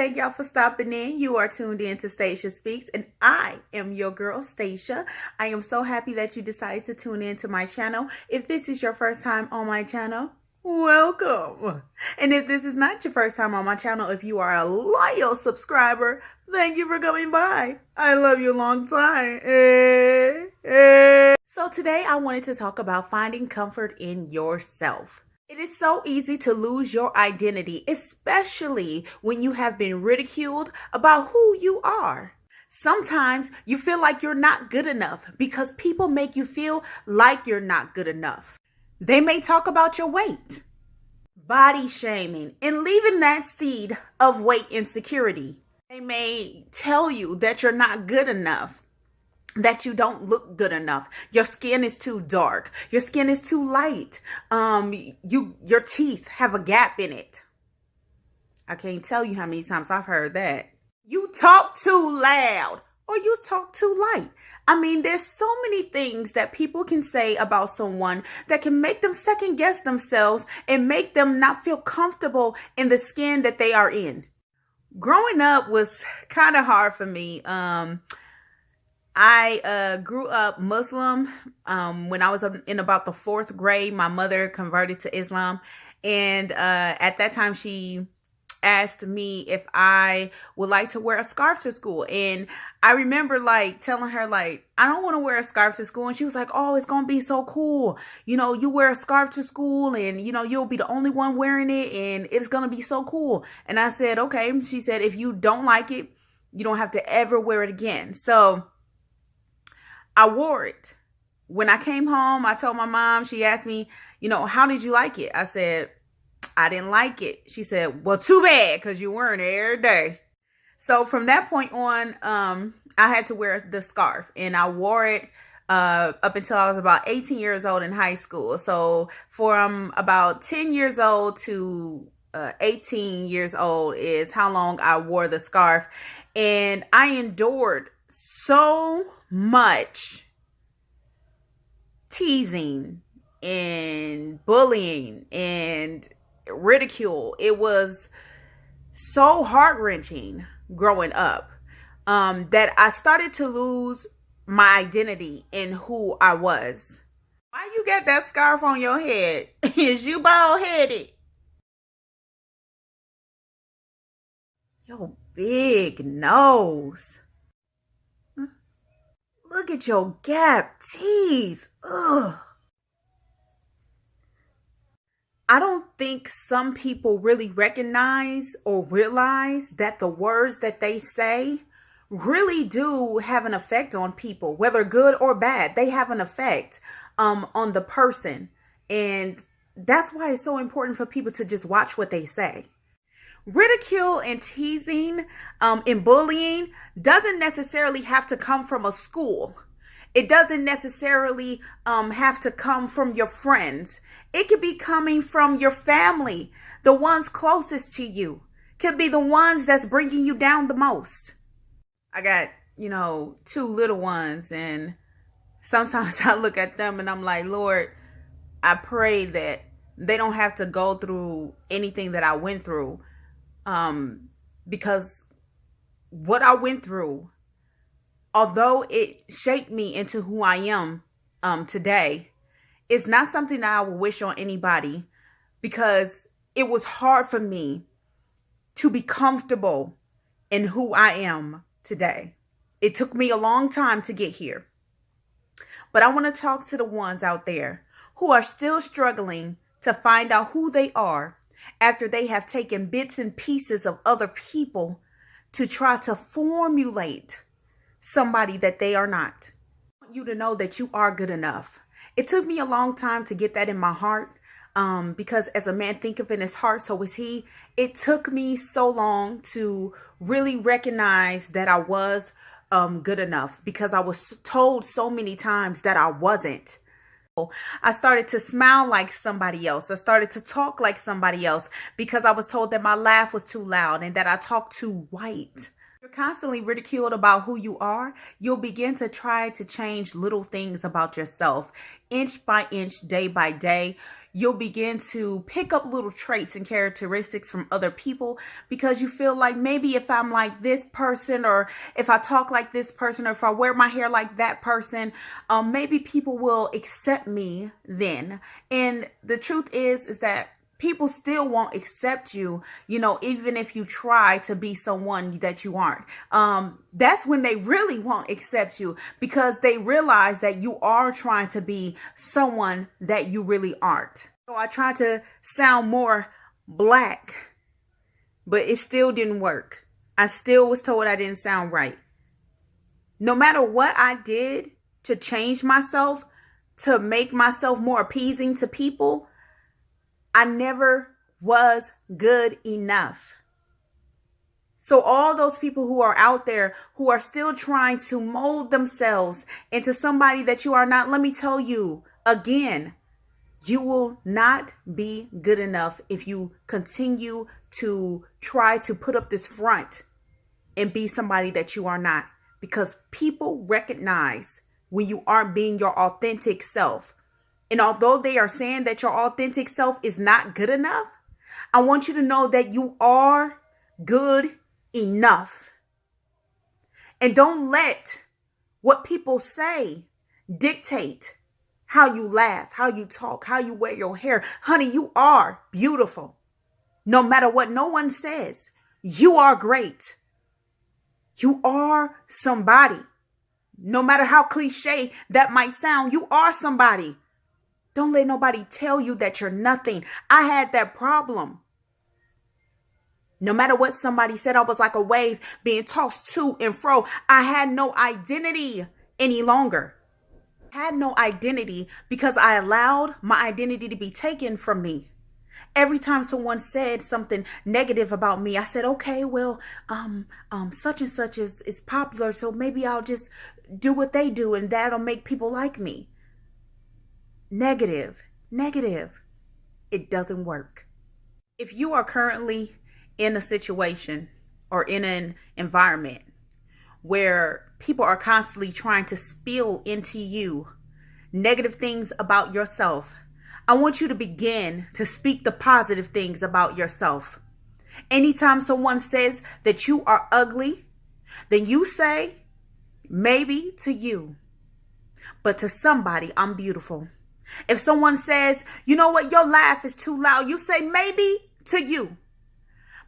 thank y'all for stopping in. You are tuned in to Stacia Speaks, and I am your girl, Stacia. I am so happy that you decided to tune in to my channel. If this is your first time on my channel, welcome. And if this is not your first time on my channel, if you are a loyal subscriber, thank you for coming by. I love you a long time. So today I wanted to talk about finding comfort in yourself. It is so easy to lose your identity, especially when you have been ridiculed about who you are. Sometimes you feel like you're not good enough because people make you feel like you're not good enough. They may talk about your weight, body shaming, and leaving that seed of weight insecurity. They may tell you that you're not good enough, that you don't look good enough. Your skin is too dark. Your skin is too light. Your teeth have a gap in it. I can't tell you how many times I've heard that. You talk too loud or you talk too light. I mean, there's so many things that people can say about someone that can make them second guess themselves and make them not feel comfortable in the skin that they are in. Growing up was kind of hard for me. I grew up Muslim. When I was in about the 4th grade, my mother converted to Islam. And at that time, she asked me if I would like to wear a scarf to school. And I remember telling her I don't want to wear a scarf to school. And she was like, oh, it's going to be so cool. You know, you wear a scarf to school and, you'll be the only one wearing it. And it's going to be so cool. And I said, okay. She said, if you don't like it, you don't have to ever wear it again. So I wore it. When I came home, I told my mom, she asked me, how did you like it? I said, I didn't like it. She said, well, too bad, because you're wearing it every day. So from that point on, I had to wear the scarf, and I wore it up until I was about 18 years old in high school. So from about 10 years old to 18 years old is how long I wore the scarf. And I endured so much teasing and bullying and ridicule. It was so heart-wrenching growing up that I started to lose my identity in who I was. Why you got that scarf on your head? Is you bald-headed? Your big nose. Look at your gap teeth. Ugh. I don't think some people really recognize or realize that the words that they say really do have an effect on people, whether good or bad. They have an effect on the person. And that's why it's so important for people to just watch what they say. Ridicule and teasing and bullying doesn't necessarily have to come from a school. It doesn't necessarily have to come from your friends. It could be coming from your family. The ones closest to you could be the ones that's bringing you down the most. I got, 2 little ones, and sometimes I look at them and I'm like, Lord, I pray that they don't have to go through anything that I went through. Because what I went through, although it shaped me into who I am today, it's not something that I would wish on anybody, because it was hard for me to be comfortable in who I am today. It took me a long time to get here. But I want to talk to the ones out there who are still struggling to find out who they are after they have taken bits and pieces of other people to try to formulate somebody that they are not. I want you to know that you are good enough. It took me a long time to get that in my heart, because as a man thinketh in his heart, so is he. It took me so long to really recognize that I was good enough, because I was told so many times that I wasn't. I started to smile like somebody else. I started to talk like somebody else because I was told that my laugh was too loud and that I talked too white. You're constantly ridiculed about who you are. You'll begin to try to change little things about yourself. Inch by inch, day by day, you'll begin to pick up little traits and characteristics from other people because you feel like maybe if I'm like this person, or if I talk like this person, or if I wear my hair like that person, maybe people will accept me then. And the truth is that people still won't accept you, even if you try to be someone that you aren't. That's when they really won't accept you, because they realize that you are trying to be someone that you really aren't. So I tried to sound more black, but it still didn't work. I still was told I didn't sound right. No matter what I did to change myself, to make myself more appeasing to people, I never was good enough. So all those people who are out there who are still trying to mold themselves into somebody that you are not, let me tell you again, you will not be good enough if you continue to try to put up this front and be somebody that you are not, because people recognize when you aren't being your authentic self. And although they are saying that your authentic self is not good enough, I want you to know that you are good enough. And don't let what people say dictate how you laugh, how you talk, how you wear your hair. Honey, you are beautiful. No matter what no one says, you are great. You are somebody. No matter how cliche that might sound, you are somebody. Don't let nobody tell you that you're nothing. I had that problem. No matter what somebody said, I was like a wave being tossed to and fro. I had no identity any longer. I had no identity because I allowed my identity to be taken from me. Every time someone said something negative about me, I said, okay, well, such and such is popular, so maybe I'll just do what they do and that'll make people like me. Negative. It doesn't work. If you are currently in a situation or in an environment where people are constantly trying to spill into you negative things about yourself, I want you to begin to speak the positive things about yourself. Anytime someone says that you are ugly, then you say, maybe to you, but to somebody, I'm beautiful. If someone says, you know what, your laugh is too loud, you say maybe to you,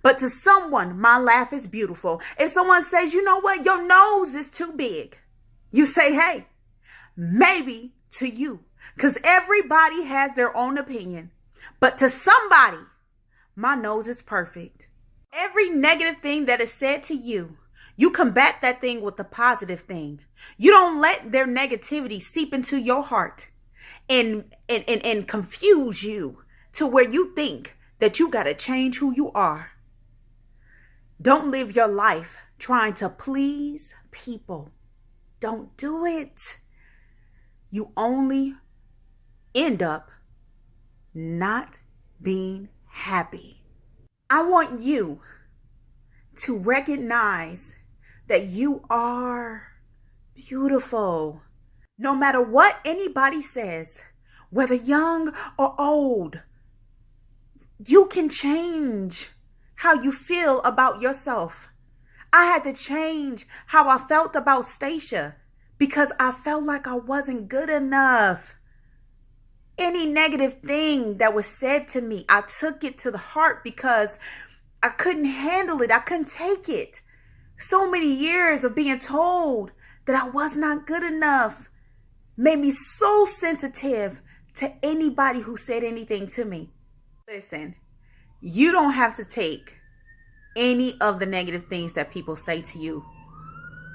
but to someone, my laugh is beautiful. If someone says, you know what, your nose is too big, you say, hey, maybe to you, because everybody has their own opinion. But to somebody, my nose is perfect. Every negative thing that is said to you, you combat that thing with the positive thing. You don't let their negativity seep into your heart and confuse you to where you think that you got to change who you are. Don't live your life trying to please people. Don't do it. You only end up not being happy. I want you to recognize that you are beautiful. No matter what anybody says, whether young or old, you can change how you feel about yourself. I had to change how I felt about Stacia because I felt like I wasn't good enough. Any negative thing that was said to me, I took it to the heart because I couldn't handle it. I couldn't take it. So many years of being told that I was not good enough made me so sensitive to anybody who said anything to me. Listen, you don't have to take any of the negative things that people say to you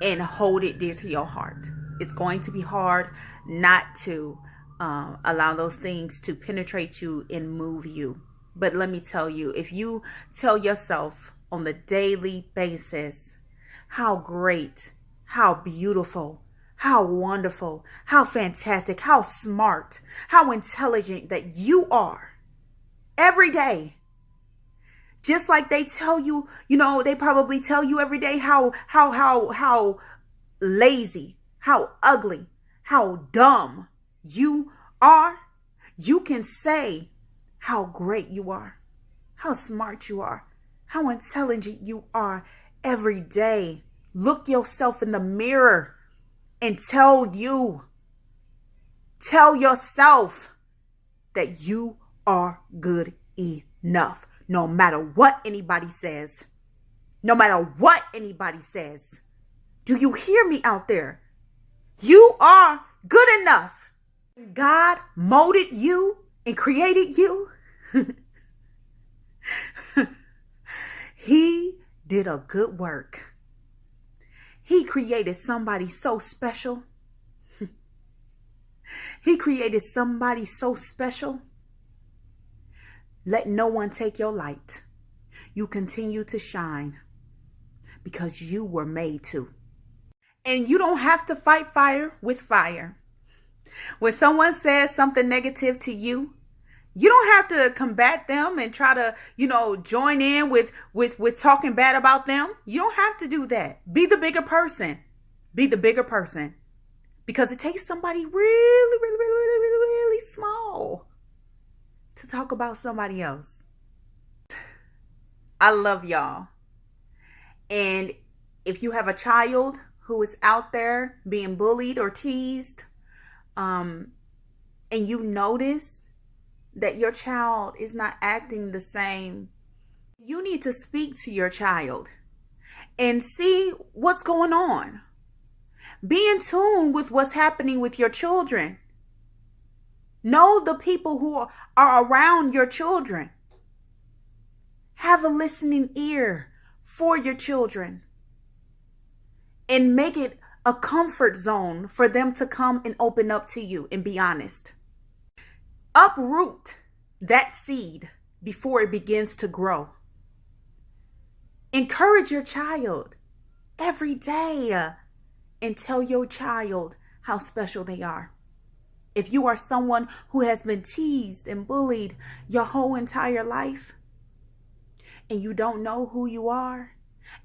and hold it dear to your heart. It's going to be hard not to allow those things to penetrate you and move you. But let me tell you, if you tell yourself on the daily basis how great, how beautiful, how wonderful, how fantastic, how smart, how intelligent that you are every day, just like they tell you, they probably tell you every day how lazy, how ugly, how dumb you are, you can say how great you are, how smart you are, how intelligent you are every day. Look yourself in the mirror and tell yourself that you are good enough, no matter what anybody says. No matter what anybody says. Do you hear me out there? You are good enough. God molded you and created you. He did a good work. He created somebody so special. He created somebody so special. Let no one take your light. You continue to shine because you were made to. And you don't have to fight fire with fire. When someone says something negative to you, you don't have to combat them and try to, join in with talking bad about them. You don't have to do that. Be the bigger person. Be the bigger person. Because it takes somebody really small to talk about somebody else. I love y'all. And if you have a child who is out there being bullied or teased, and you notice that your child is not acting the same, you need to speak to your child and see what's going on. Be in tune with what's happening with your children. Know the people who are around your children. Have a listening ear for your children. And make it a comfort zone for them to come and open up to you and be honest. Uproot that seed before it begins to grow. Encourage your child every day and tell your child how special they are. If you are someone who has been teased and bullied your whole entire life and you don't know who you are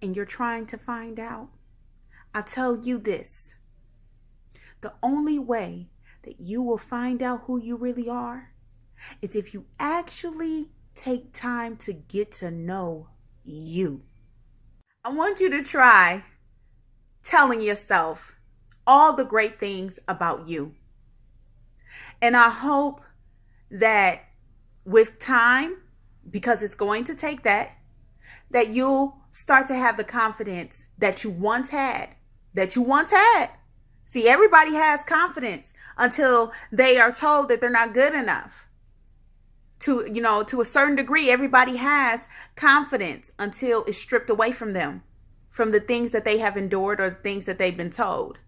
and you're trying to find out, I tell you this. The only way that you will find out who you really are is if you actually take time to get to know you. I want you to try telling yourself all the great things about you. And I hope that with time, because it's going to take that you'll start to have the confidence that you once had. See, everybody has confidence until they are told that they're not good enough. To a certain degree, everybody has confidence until it's stripped away from them, from the things that they have endured or the things that they've been told.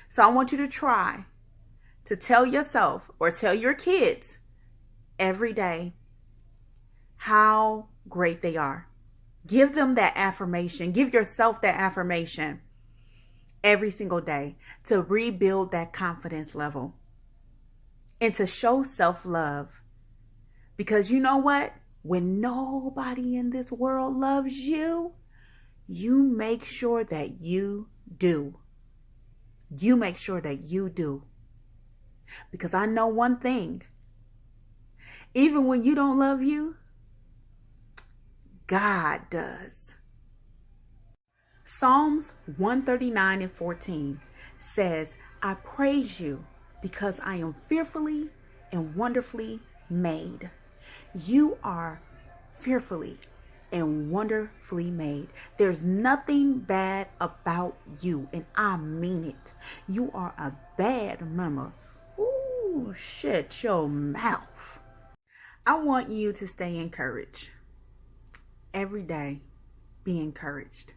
So I want you to try to tell yourself or tell your kids every day how great they are. Give them that affirmation. Give yourself that affirmation every single day to rebuild that confidence level and to show self-love. Because you know what? When nobody in this world loves you, you make sure that you do. You make sure that you do. Because I know one thing. Even when you don't love you, God does. Psalms 139:14 says, I praise you because I am fearfully and wonderfully made. You are fearfully and wonderfully made. There's nothing bad about you, and I mean it. You are a bad mama. Ooh, shut your mouth. I want you to stay encouraged. Every day, be encouraged.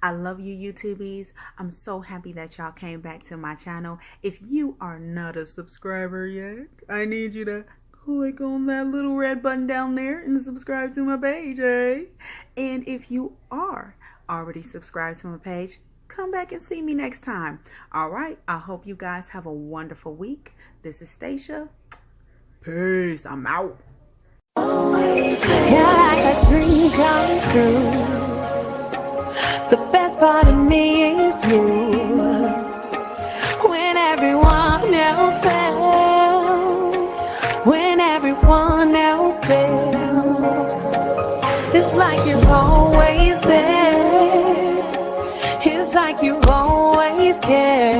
I love you, YouTubies. I'm so happy that y'all came back to my channel. If you are not a subscriber yet, I need you to click on that little red button down there and subscribe to my page, eh? And if you are already subscribed to my page, come back and see me next time. All right. I hope you guys have a wonderful week. This is Stacia. Peace. I'm out. You're like a dream come true. The best part of me is you. When everyone else fails, when everyone else fails. always care.